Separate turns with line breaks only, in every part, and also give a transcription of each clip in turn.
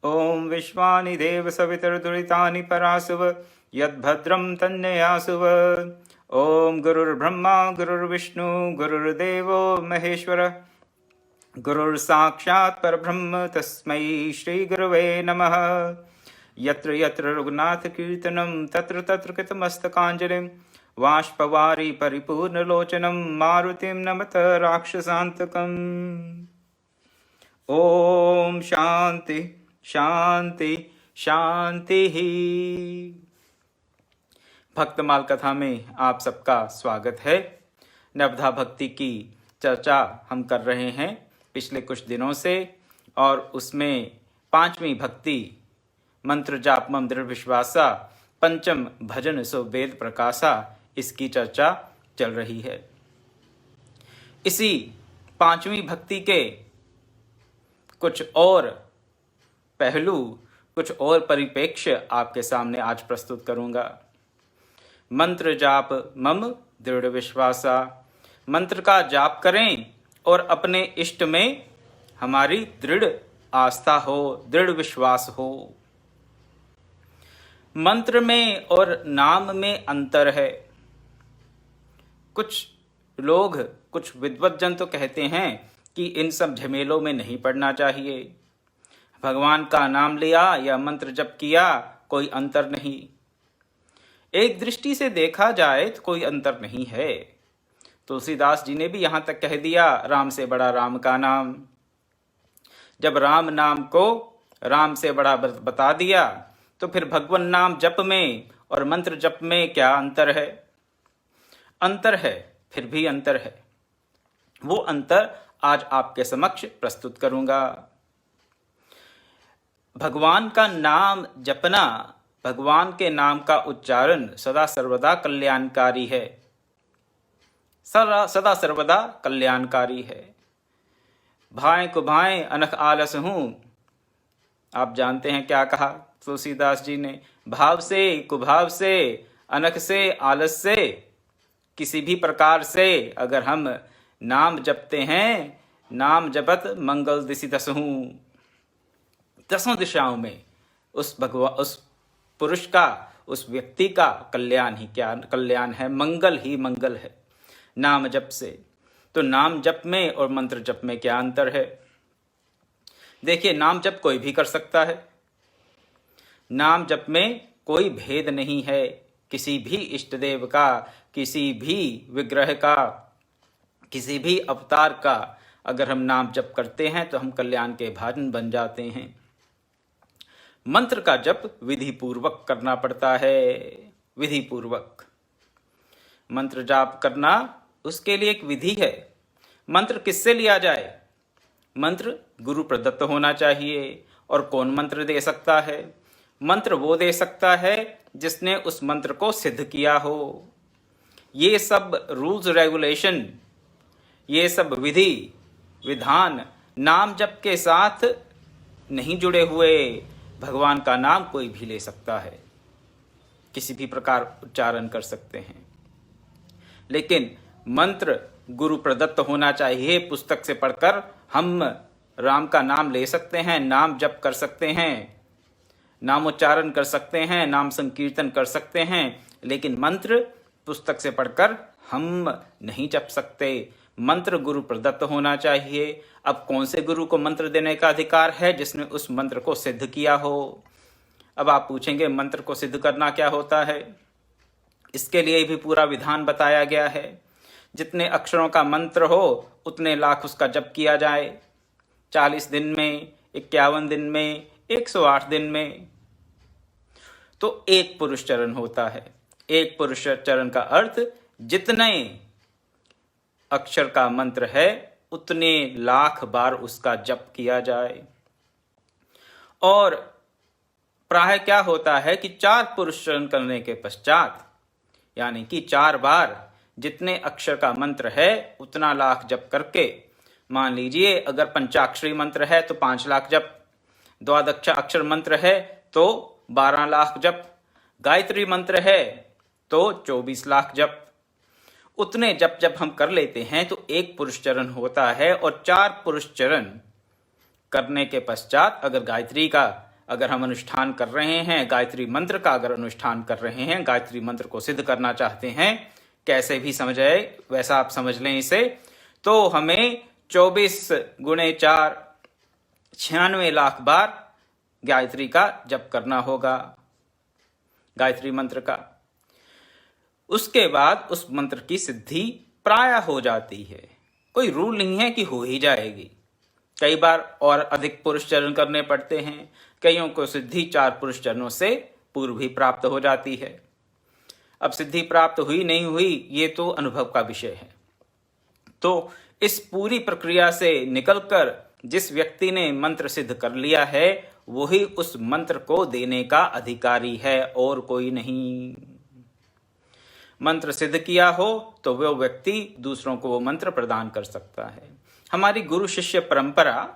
ॐ विश्वानि देव सवितुर्दुरितानि परासुव यद्भद्रं तन्नयासुव। ॐ गुरुर्ब्रह्मा गुरुर्विष्णु गुरुर्देवो महेश्वरः गुरुर्साक्षात् परब्रह्म तस्मै श्रीगुरवे नमः। यत्र यत्र रघुनाथकीर्तनं तत्र तत्र कृतमस्तकाञ्जलिं बाष्पवारि परिपूर्णलोचनं मारुतिं नमत राक्षसान्तकम्। ओम शांति शांति शांति ही। भक्तमाल कथा में आप सबका स्वागत है। नवधा भक्ति की चर्चा हम कर रहे हैं पिछले कुछ दिनों से, और उसमें पांचवी भक्ति मंत्र जाप मम दृढ़ विश्वासा पंचम भजन सो वेद प्रकाशा, इसकी चर्चा चल रही है। इसी पांचवी भक्ति के कुछ और पहलू, कुछ और परिप्रेक्ष्य आपके सामने आज प्रस्तुत करूंगा। मंत्र जाप मम दृढ़ विश्वासा, मंत्र का जाप करें और अपने इष्ट में हमारी दृढ़ आस्था हो, दृढ़ विश्वास हो। मंत्र में और नाम में अंतर है। कुछ लोग, कुछ विद्वज्जन तो कहते हैं कि इन सब झमेलों में नहीं पड़ना चाहिए। भगवान का नाम लिया या मंत्र जप किया, कोई अंतर नहीं। एक दृष्टि से देखा जाए तो कोई अंतर नहीं है। तुलसीदास जी ने भी यहां तक कह दिया, राम से बड़ा राम का नाम। जब राम नाम को राम से बड़ा बता दिया, तो फिर भगवान नाम जप में और मंत्र जप में क्या अंतर है? अंतर है, फिर भी अंतर है। वो अंतर आज आपके समक्ष प्रस्तुत करूंगा। भगवान का नाम जपना, भगवान के नाम का उच्चारण सदा सर्वदा कल्याणकारी है, सदा सर्वदा कल्याणकारी है। भाएं को भाएं अनख आलस हूं, आप जानते हैं क्या कहा तुलसीदास जी ने? भाव से कुभाव से अनख से आलस से किसी भी प्रकार से अगर हम नाम जपते हैं, नाम जपत मंगल दिशि दसहूं, दसों दिशाओं में उस पुरुष का, उस व्यक्ति का कल्याण ही क्या कल्याण है, मंगल ही मंगल है नाम जप से। तो नाम जप में और मंत्र जप में क्या अंतर है? देखिए, नाम जप कोई भी कर सकता है। नाम जप में कोई भेद नहीं है। किसी भी इष्ट देव का, किसी भी विग्रह का, किसी भी अवतार का अगर हम नाम जप करते हैं तो हम कल्याण के भाजन बन जाते हैं। मंत्र का जप विधि पूर्वक करना पड़ता है, विधि पूर्वक मंत्र जाप करना, उसके लिए एक विधि है। मंत्र किससे लिया जाए? मंत्र गुरु प्रदत्त होना चाहिए। और कौन मंत्र दे सकता है? मंत्र वो दे सकता है जिसने उस मंत्र को सिद्ध किया हो। ये सब रूल्स रेगुलेशन, ये सब विधि विधान नाम जप के साथ नहीं जुड़े हुए। भगवान का नाम कोई भी ले सकता है, किसी भी प्रकार उच्चारण कर सकते हैं, लेकिन मंत्र गुरु प्रदत्त होना चाहिए। पुस्तक से पढ़कर हम राम का नाम ले सकते हैं, नाम जप कर सकते हैं, नामोच्चारण कर सकते हैं, नाम संकीर्तन कर सकते हैं, लेकिन मंत्र पुस्तक से पढ़कर हम नहीं जप सकते। मंत्र गुरु प्रदत्त होना चाहिए। अब कौन से गुरु को मंत्र देने का अधिकार है? जिसने उस मंत्र को सिद्ध किया हो। अब आप पूछेंगे, मंत्र को सिद्ध करना क्या होता है? इसके लिए भी पूरा विधान बताया गया है। जितने अक्षरों का मंत्र हो उतने लाख उसका जप किया जाए, 40 दिन में, 51 दिन में, 108 दिन में। तो एक पुरुष चरण होता है। एक पुरुष चरण का अर्थ जितने अक्षर का मंत्र है उतने लाख बार उसका जप किया जाए। और प्राय क्या होता है कि 4 पुरुष चरण करने के पश्चात, यानी कि 4 बार जितने अक्षर का मंत्र है उतना लाख जप करके, मान लीजिए अगर पंचाक्षरी मंत्र है तो 5 लाख जप, द्वादश अक्षर मंत्र है तो 12 लाख जप, गायत्री मंत्र है तो 24 लाख जप। उतने जप जब हम कर लेते हैं तो एक पुरुष चरण होता है। और 4 पुरुष चरण करने के पश्चात अगर गायत्री का अगर हम अनुष्ठान कर रहे हैं, गायत्री मंत्र का अगर अनुष्ठान कर रहे हैं, गायत्री मंत्र को सिद्ध करना चाहते हैं, कैसे भी समझे वैसा आप समझ लें इसे, तो हमें 24 गुणे 4 96 लाख बार गायत्री का जप करना होगा, गायत्री मंत्र का। उसके बाद उस मंत्र की सिद्धि प्रायः हो जाती है, कोई रूल नहीं है कि हो ही जाएगी। कई बार और अधिक पुरुष चरण करने पड़ते हैं, कईयों को सिद्धि 4 पुरुष चरणों से पूर्व ही प्राप्त हो जाती है। अब सिद्धि प्राप्त हुई नहीं हुई ये तो अनुभव का विषय है। तो इस पूरी प्रक्रिया से निकलकर जिस व्यक्ति ने मंत्र सिद्ध कर लिया है वही उस मंत्र को देने का अधिकारी है और कोई नहीं। मंत्र सिद्ध किया हो तो वह व्यक्ति दूसरों को वो मंत्र प्रदान कर सकता है। हमारी गुरु शिष्य परंपरा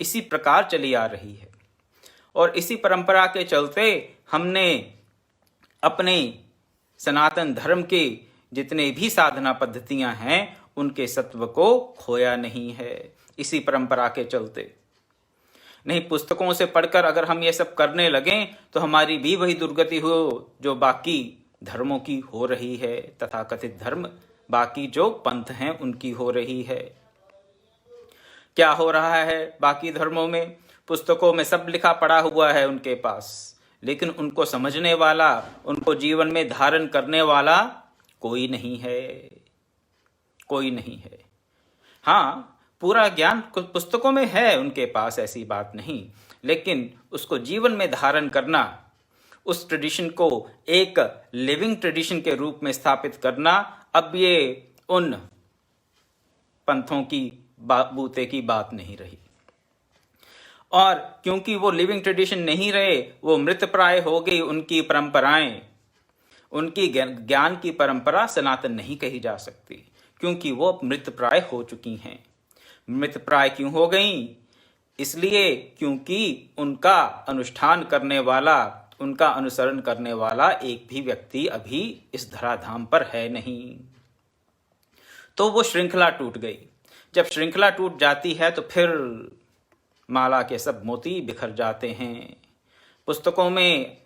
इसी प्रकार चली आ रही है और इसी परंपरा के चलते हमने अपने सनातन धर्म के जितने भी साधना पद्धतियां हैं उनके सत्व को खोया नहीं है, इसी परंपरा के चलते। नहीं, पुस्तकों से पढ़कर अगर हम ये सब करने लगें तो हमारी भी वही दुर्गति हो जो बाकी धर्मों की हो रही है, तथाकथित धर्म बाकी जो पंथ हैं उनकी हो रही है। क्या हो रहा है बाकी धर्मों में? पुस्तकों में सब लिखा पड़ा हुआ है उनके पास, लेकिन उनको समझने वाला, उनको जीवन में धारण करने वाला कोई नहीं है, कोई नहीं है। हाँ, पूरा ज्ञान पुस्तकों में है उनके पास, ऐसी बात नहीं, लेकिन उसको जीवन में धारण करना, उस ट्रेडिशन को एक लिविंग ट्रेडिशन के रूप में स्थापित करना, अब ये उन पंथों की बूते की बात नहीं रही। और क्योंकि वो लिविंग ट्रेडिशन नहीं रहे, वो मृतप्राय हो गई उनकी परंपराएं, उनकी ज्ञान की परंपरा सनातन नहीं कही जा सकती, क्योंकि वो मृतप्राय हो चुकी हैं। मृतप्राय क्यों हो गई? इसलिए क्योंकि उनका अनुष्ठान करने वाला, उनका अनुसरण करने वाला एक भी व्यक्ति अभी इस धराधाम पर है नहीं। तो वो श्रृंखला टूट गई। जब श्रृंखला टूट जाती है तो फिर माला के सब मोती बिखर जाते हैं। पुस्तकों में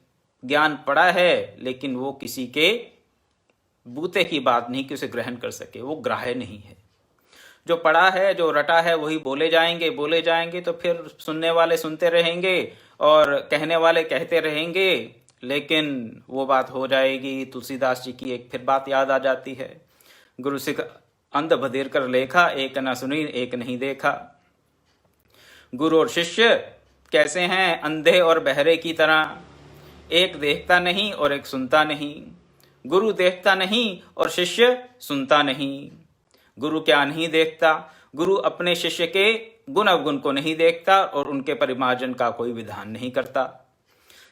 ज्ञान पड़ा है लेकिन वो किसी के बूते की बात नहीं कि उसे ग्रहण कर सके, वो ग्राह्य नहीं है। जो पढ़ा है, जो रटा है वही बोले जाएंगे तो फिर सुनने वाले सुनते रहेंगे और कहने वाले कहते रहेंगे, लेकिन वो बात हो जाएगी। तुलसीदास जी की एक फिर बात याद आ जाती है, गुरु सिख अंध बधेर कर लेखा, एक न सुनी एक नहीं देखा। गुरु और शिष्य कैसे हैं? अंधे और बहरे की तरह, एक देखता नहीं और एक सुनता नहीं। गुरु देखता नहीं और शिष्य सुनता नहीं। गुरु क्या नहीं देखता? गुरु अपने शिष्य के गुण अवगुण को नहीं देखता और उनके परिमार्जन का कोई विधान नहीं करता।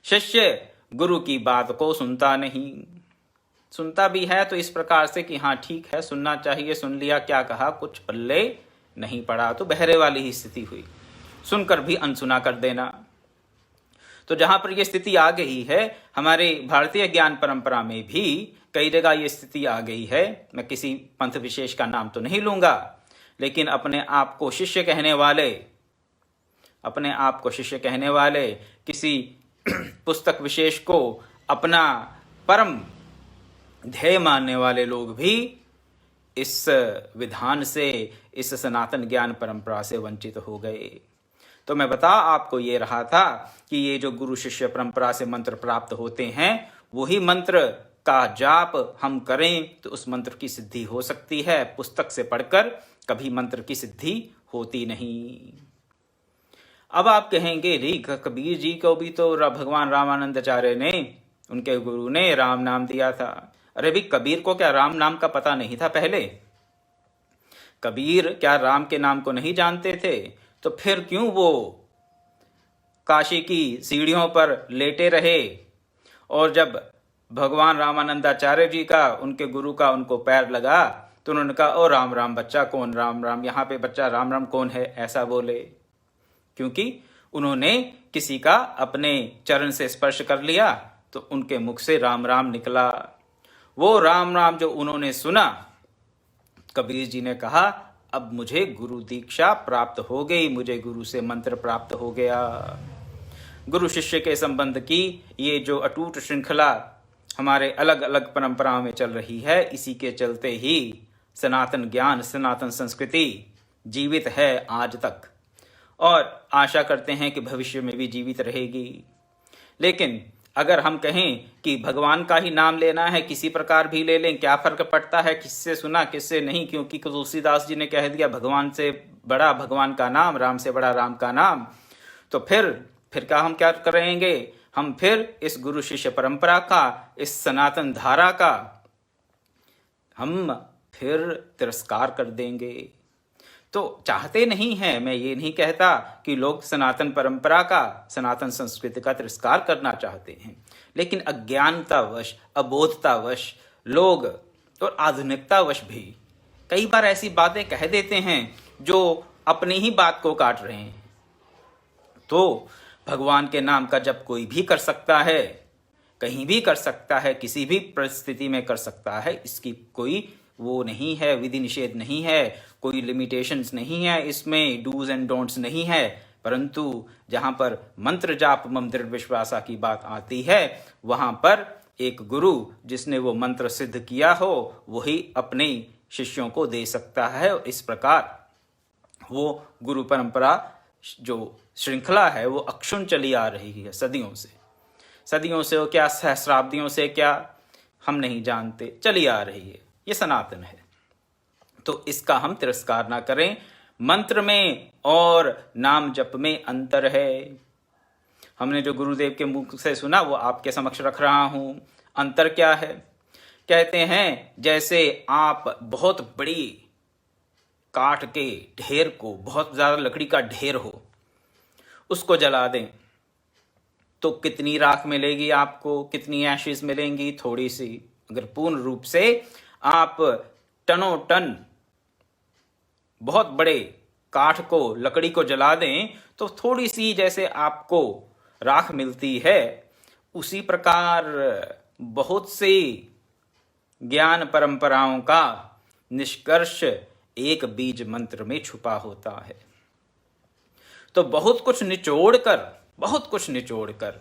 शिष्य गुरु की बात को सुनता नहीं, सुनता भी है तो इस प्रकार से कि हाँ ठीक है, सुनना चाहिए, सुन लिया, क्या कहा, कुछ पल्ले नहीं पड़ा, तो बहरे वाली ही स्थिति हुई, सुनकर भी अनसुना कर देना। तो जहां पर यह स्थिति आ गई है, हमारे भारतीय ज्ञान परंपरा में भी कई जगह ये स्थिति आ गई है। मैं किसी पंथ विशेष का नाम तो नहीं लूंगा, लेकिन अपने आप को शिष्य कहने वाले, अपने आप को शिष्य कहने वाले, किसी पुस्तक विशेष को अपना परम ध्येय मानने वाले लोग भी इस विधान से, इस सनातन ज्ञान परंपरा से वंचित हो गए। तो मैं बता आपको ये रहा था कि ये जो गुरु शिष्य परंपरा से मंत्र प्राप्त होते हैं, वही मंत्र का जाप हम करें तो उस मंत्र की सिद्धि हो सकती है। पुस्तक से पढ़कर कभी मंत्र की सिद्धि होती नहीं। अब आप कहेंगे, री कबीर जी को भी तो भगवान रामानंदाचार्य ने, उनके गुरु ने राम नाम दिया था। अरे भी, कबीर को क्या राम नाम का पता नहीं था पहले? कबीर क्या राम के नाम को नहीं जानते थे? तो फिर क्यों वो काशी की सीढ़ियों पर लेटे रहे और जब भगवान रामानंदाचार्य जी का, उनके गुरु का उनको पैर लगा तो उन्होंने कहा, ओ राम राम, बच्चा कौन राम राम, यहाँ पे बच्चा राम राम कौन है, ऐसा बोले? क्योंकि उन्होंने किसी का अपने चरण से स्पर्श कर लिया तो उनके मुख से राम राम निकला। वो राम राम जो उन्होंने सुना, कबीर जी ने कहा, अब मुझे गुरु दीक्षा प्राप्त हो गई, मुझे गुरु से मंत्र प्राप्त हो गया। गुरु शिष्य के संबंध की ये जो अटूट श्रृंखला हमारे अलग अलग परंपराओं में चल रही है, इसी के चलते ही सनातन ज्ञान, सनातन संस्कृति जीवित है आज तक, और आशा करते हैं कि भविष्य में भी जीवित रहेगी। लेकिन अगर हम कहें कि भगवान का ही नाम लेना है, किसी प्रकार भी ले लें, क्या फर्क पड़ता है किससे सुना किससे नहीं, क्योंकि तुलसीदास जी ने कह दिया भगवान से बड़ा भगवान का नाम, राम से बड़ा राम का नाम। तो फिर क्या हम क्या करेंगे? हम फिर इस गुरु शिष्य परंपरा का, इस सनातन धारा का हम फिर तिरस्कार कर देंगे। तो चाहते नहीं हैं, मैं ये नहीं कहता कि लोग सनातन परंपरा का, सनातन संस्कृति का तिरस्कार करना चाहते हैं, लेकिन अज्ञानतावश, अबोधतावश लोग और आधुनिकतावश भी कई बार ऐसी बातें कह देते हैं जो अपनी ही बात को काट रहे हैं। तो भगवान के नाम का जप कोई भी कर सकता है, कहीं भी कर सकता है, किसी भी परिस्थिति में कर सकता है, इसकी कोई वो नहीं है, विधि निषेध नहीं है, कोई लिमिटेशंस नहीं है, इसमें डूज एंड डोंट्स नहीं है। परंतु जहां पर मंत्र जाप मम दृढ़ विश्वासा की बात आती है, वहां पर एक गुरु जिसने वो मंत्र सिद्ध किया हो वही अपने शिष्यों को दे सकता है। और इस प्रकार वो गुरु परंपरा जो श्रृंखला है वो अक्षुण चली आ रही है, सदियों से वो क्या, सहस्राब्दियों से क्या, हम नहीं जानते, चली आ रही है, ये सनातन है। तो इसका हम तिरस्कार ना करें। मंत्र में और नाम जप में अंतर है। हमने जो गुरुदेव के मुख से सुना वो आपके समक्ष रख रहा हूं। अंतर क्या है? कहते हैं जैसे आप बहुत बड़ी काठ के ढेर को, बहुत ज्यादा लकड़ी का ढेर हो, उसको जला दें तो कितनी राख मिलेगी आपको, कितनी एशेस मिलेंगी? थोड़ी सी। अगर पूर्ण रूप से आप टनों टन बहुत बड़े काठ को, लकड़ी को जला दें तो थोड़ी सी जैसे आपको राख मिलती है, उसी प्रकार बहुत सी ज्ञान परंपराओं का निष्कर्ष एक बीज मंत्र में छुपा होता है। तो बहुत कुछ निचोड़कर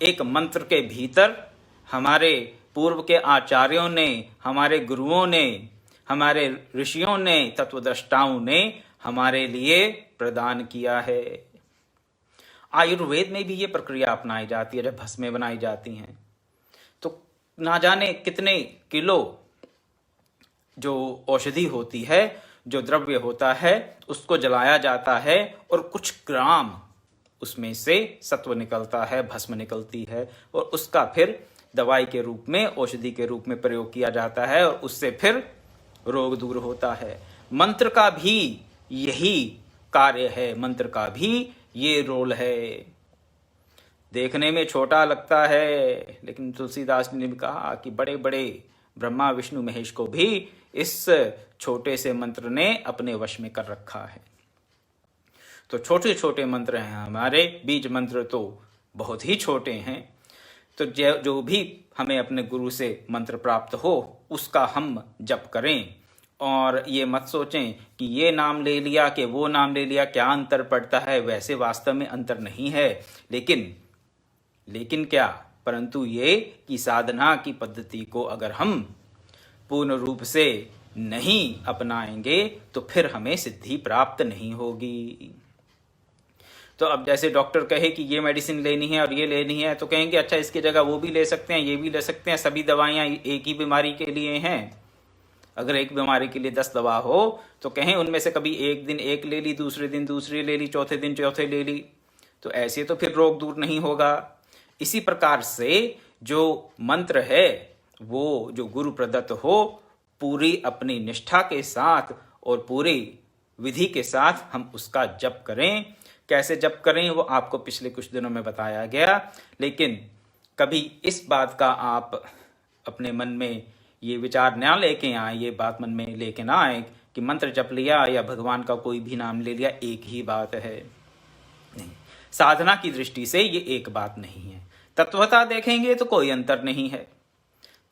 एक मंत्र के भीतर हमारे पूर्व के आचार्यों ने, हमारे गुरुओं ने, हमारे ऋषियों ने, तत्वदृष्टाओं ने हमारे लिए प्रदान किया है। आयुर्वेद में भी ये प्रक्रिया अपनाई जाती है। जब भस्में बनाई जाती हैं तो ना जाने कितने किलो जो औषधि होती है, जो द्रव्य होता है, उसको जलाया जाता है और कुछ ग्राम उसमें से सत्व निकलता है, भस्म निकलती है, और उसका फिर दवाई के रूप में, औषधि के रूप में प्रयोग किया जाता है और उससे फिर रोग दूर होता है। मंत्र का भी यही कार्य है, मंत्र का भी ये रोल है। देखने में छोटा लगता है, लेकिन तुलसीदास ने भी कहा कि बड़े बड़े ब्रह्मा विष्णु महेश को भी इस छोटे से मंत्र ने अपने वश में कर रखा है। तो छोटे छोटे मंत्र हैं हमारे, बीज मंत्र तो बहुत ही छोटे हैं। तो जो भी हमें अपने गुरु से मंत्र प्राप्त हो उसका हम जप करें, और ये मत सोचें कि ये नाम ले लिया कि वो नाम ले लिया, क्या अंतर पड़ता है। वैसे वास्तव में अंतर नहीं है, लेकिन क्या, परंतु ये कि साधना की पद्धति को अगर हम पूर्ण रूप से नहीं अपनाएंगे तो फिर हमें सिद्धि प्राप्त नहीं होगी। तो अब जैसे डॉक्टर कहे कि ये मेडिसिन लेनी है और ये लेनी है, तो कहेंगे अच्छा इसकी जगह वो भी ले सकते हैं, ये भी ले सकते हैं, सभी दवाइयाँ एक ही बीमारी के लिए हैं। अगर एक बीमारी के लिए 10 दवा हो तो कहें उनमें से कभी एक दिन एक ले ली, दूसरे दिन दूसरी ले ली, चौथे दिन चौथे ले ली, तो ऐसे तो फिर रोग दूर नहीं होगा। इसी प्रकार से जो मंत्र है वो जो गुरु प्रदत्त हो, पूरी अपनी निष्ठा के साथ और पूरी विधि के साथ हम उसका जप करें। कैसे जप करें वो आपको पिछले कुछ दिनों में बताया गया, लेकिन कभी इस बात का आप अपने मन में ये विचार ना लेके आए, ये बात मन में लेके ना आए कि मंत्र जप लिया या भगवान का कोई भी नाम ले लिया एक ही बात है। नहीं, साधना की दृष्टि से ये एक बात नहीं है। तत्वतः देखेंगे तो कोई अंतर नहीं है,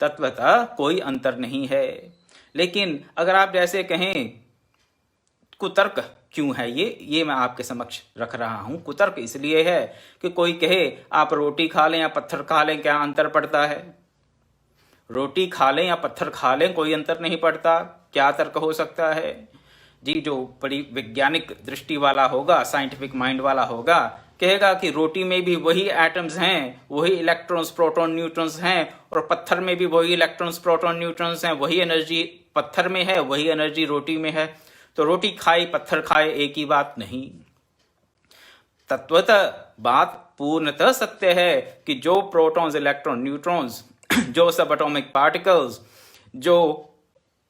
तत्वतः कोई अंतर नहीं है। लेकिन अगर आप जैसे कहें कुतर्क क्यों है ये मैं आपके समक्ष रख रहा हूं। कुतर्क इसलिए है कि कोई कहे आप रोटी खा लें या पत्थर खा लें, क्या अंतर पड़ता है? रोटी खा लें या पत्थर खा लें, कोई अंतर नहीं पड़ता। क्या तर्क हो सकता है जी? जो बड़ी वैज्ञानिक दृष्टि वाला होगा, साइंटिफिक माइंड वाला होगा, कहेगा कि रोटी में भी वही एटम्स हैं, वही इलेक्ट्रॉन्स प्रोटॉन न्यूट्रॉन्स हैं, और पत्थर में भी वही इलेक्ट्रॉन्स प्रोटॉन न्यूट्रॉन्स हैं। वही एनर्जी पत्थर में है, वही एनर्जी रोटी में है। तो रोटी खाए पत्थर खाए एक ही बात नहीं। तत्वतः बात पूर्णतः सत्य है कि जो प्रोटॉन्स इलेक्ट्रॉन न्यूट्रॉन्स जो सब एटॉमिक पार्टिकल्स जो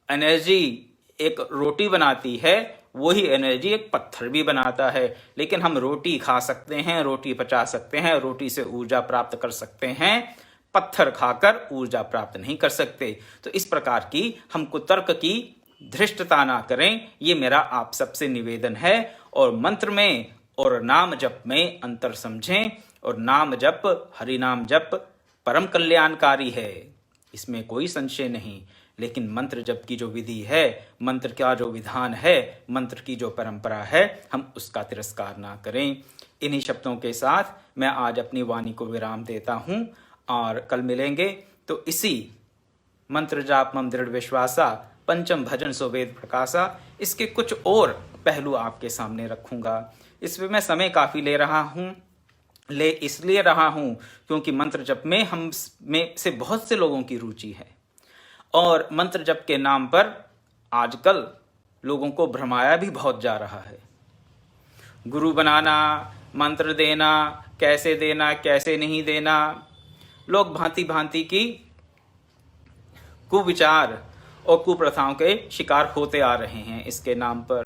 एनर्जी एक रोटी बनाती है, वही एनर्जी एक पत्थर भी बनाता है। लेकिन हम रोटी खा सकते हैं, रोटी पचा सकते हैं, रोटी से ऊर्जा प्राप्त कर सकते हैं, पत्थर खाकर ऊर्जा प्राप्त नहीं कर सकते। तो इस प्रकार की हम कुतर्क की धृष्टता ना करें, ये मेरा आप सबसे निवेदन है। और मंत्र में और नाम जप में अंतर समझें। और नाम जप, हरि नाम जप परम कल्याणकारी है, इसमें कोई संशय नहीं। लेकिन मंत्र जप की जो विधि है, मंत्र का जो विधान है, मंत्र की जो परंपरा है, हम उसका तिरस्कार ना करें। इन्हीं शब्दों के साथ मैं आज अपनी वाणी को विराम देता हूं और कल मिलेंगे तो इसी मंत्र जाप मम दृढ़ विश्वासा पंचम भजन सो वेद प्रकाशा, इसके कुछ और पहलू आपके सामने रखूंगा। इसमें मैं समय काफी ले इसलिए रहा हूं क्योंकि मंत्र जप में हम में से बहुत से लोगों की रुचि है, और मंत्र जप के नाम पर आजकल लोगों को भ्रमाया भी बहुत जा रहा है। गुरु बनाना, मंत्र देना, कैसे नहीं देना, लोग भांति भांति की कुविचार और कुप्रथाओं के शिकार होते आ रहे हैं इसके नाम पर।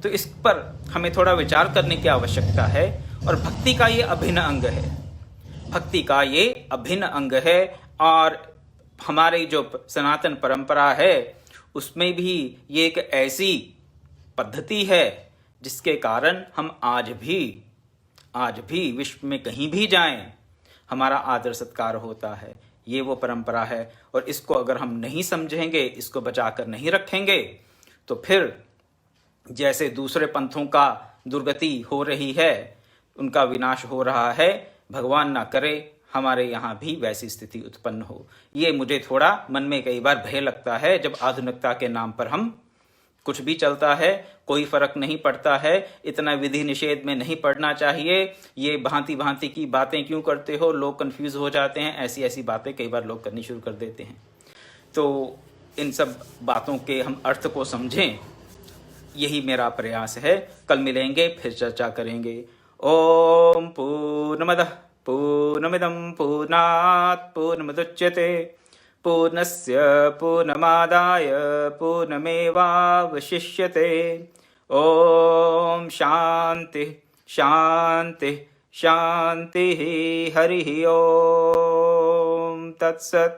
तो इस पर हमें थोड़ा विचार करने की आवश्यकता है। और भक्ति का ये अभिन्न अंग है, भक्ति का ये अभिन्न अंग है। और हमारी जो सनातन परंपरा है उसमें भी ये एक ऐसी पद्धति है जिसके कारण हम आज भी विश्व में कहीं भी जाएं, हमारा आदर सत्कार होता है। ये वो परंपरा है, और इसको अगर हम नहीं समझेंगे, इसको बचाकर नहीं रखेंगे, तो फिर जैसे दूसरे पंथों का दुर्गति हो रही है, उनका विनाश हो रहा है, भगवान ना करे हमारे यहाँ भी वैसी स्थिति उत्पन्न हो। ये मुझे थोड़ा मन में कई बार भय लगता है, जब आधुनिकता के नाम पर हम कुछ भी चलता है, कोई फर्क नहीं पड़ता है, इतना विधि निषेध में नहीं पड़ना चाहिए, ये भांति भांति की बातें क्यों करते हो, लोग कंफ्यूज हो जाते हैं, ऐसी बातें कई बार लोग करनी शुरू कर देते हैं। तो इन सब बातों के हम अर्थ को समझें, यही मेरा प्रयास है। कल मिलेंगे, फिर चर्चा करेंगे। ओम पूर्णमदः पूर्णमिदं पूर्णात् पूर्णमुदच्यते पूर्णस्य पूर्णमादाय पूर्णमेवावशिष्यते। ओम शांति शांति शांति। हरि ओम तत्सत्।